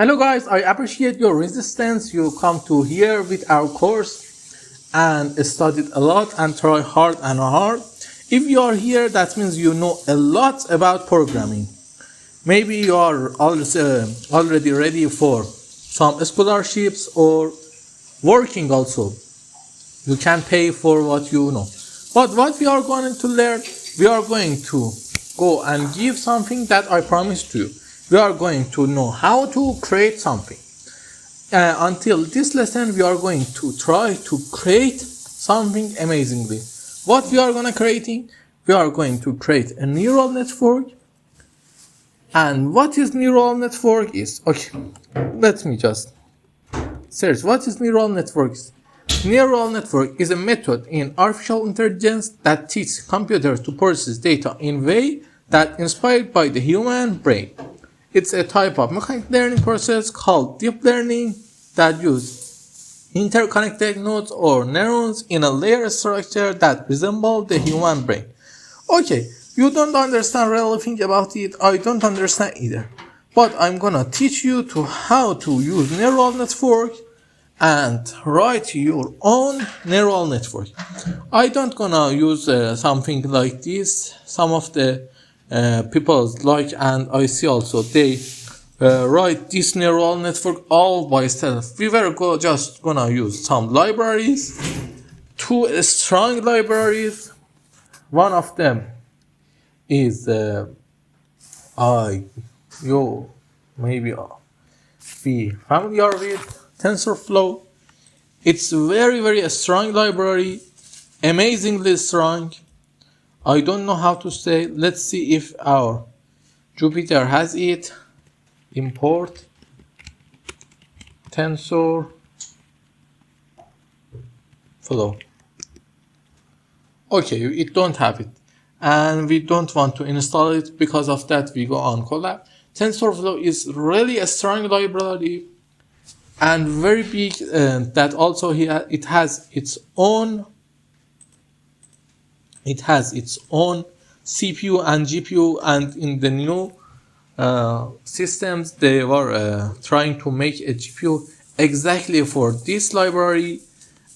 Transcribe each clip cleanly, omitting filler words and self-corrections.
Hello guys, I appreciate your resistance. You come to here with our course and studied a lot and try hard and hard. If you are here, that means you know a lot about programming. Maybe you are already ready for some scholarships or working also. You can pay for what you know. But what we are going to learn, we are going to go and give something that I promised to you. We are going to know how to create something. Until this lesson, we are going to try to create something amazingly. What we are going to creating? We are going to create a neural network. And what is neural network is? Okay, let me just search. What is neural network? Neural network is a method in artificial intelligence that teaches computers to process data in a way that is inspired by the human brain. It's a type of mechanical learning process called deep learning that uses interconnected nodes or neurons in a layer structure that resembles the human brain. Okay, you don't understand really thing about it, I don't understand either. But I'm gonna teach you to how to use neural network and write your own neural network. I don't gonna use something like this. Some of the people like, and I see also they write this neural network all by itself. We were just gonna use some libraries, two strong libraries. One of them is you maybe be familiar with TensorFlow. It's very strong library, amazingly strong. I don't know how to say. Let's see if our Jupyter has it. Import TensorFlow. Okay, it don't have it, and we don't want to install it. Because of that, we go on Colab. TensorFlow is really a strong library and very big. That also it has its own CPU and GPU, and in the new systems they were trying to make a GPU exactly for this library,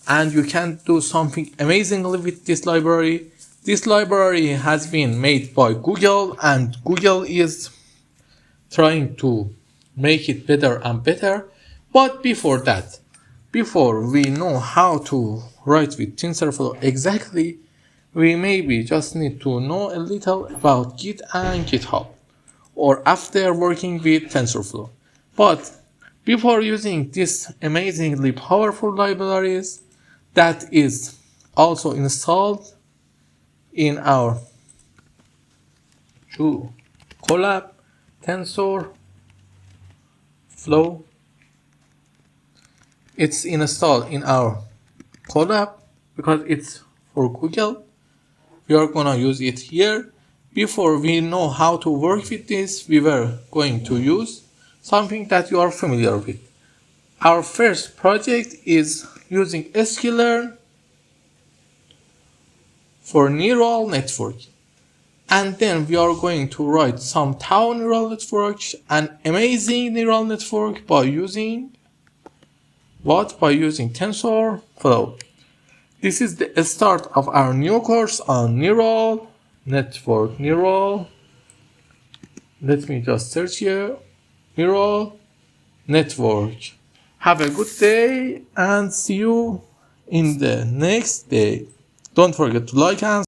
and you can do something amazingly with this library. This library has been made by Google, and Google is trying to make it better and better. But before that, before we know how to write with TensorFlow exactly, we maybe just need to know a little about Git and GitHub, or after working with TensorFlow. But before using these amazingly powerful libraries that is also installed in our Colab TensorFlow, it's installed in our Colab because it's for Google. We are gonna use it here. Before we know how to work with this, we were going to use something that you are familiar with. Our first project is using sklearn for neural network. And then we are going to write some tau neural network, an amazing neural network by using what? By using TensorFlow. This is the start of our new course on neural network. Let me just search here. Neural network. Have a good day and see you in the next day. Don't forget to like and